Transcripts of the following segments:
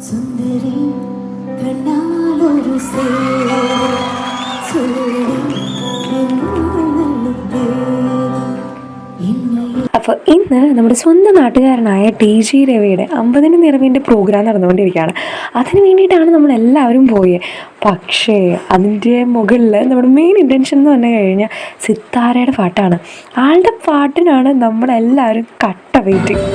സുന്ദരി കണ്ണാലൊരു അപ്പോൾ ഇന്ന് നമ്മുടെ സ്വന്തം നാട്ടുകാരനായ ടി ജി രവിയുടെ 50 നിറവിൻ്റെ പ്രോഗ്രാം നടന്നുകൊണ്ടിരിക്കുകയാണ്. അതിന് വേണ്ടിയിട്ടാണ് നമ്മളെല്ലാവരും പോയത്. പക്ഷേ അതിൻ്റെ മുകളിൽ നമ്മുടെ മെയിൻ ഇൻറ്റൻഷൻ എന്ന് പറഞ്ഞു കഴിഞ്ഞാൽ സിത്താരയുടെ പാട്ടാണ്. ആളുടെ പാട്ടിനാണ് നമ്മളെല്ലാവരും കട്ട വെയിറ്റിംഗ്.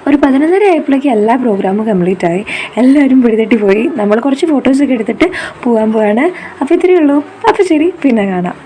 ഒരു 11:30 ആയപ്പോഴേക്കും എല്ലാ പ്രോഗ്രാമും കംപ്ലീറ്റ് ആയി. എല്ലാവരും പിടിതട്ടി പോയി. നമ്മൾ കുറച്ച് ഫോട്ടോസൊക്കെ എടുത്തിട്ട് പോകാൻ പോവാണ്. അപ്പോൾ ഇത്രയേ ഉള്ളൂ. അപ്പോൾ ശരി, പിന്നെ കാണാം.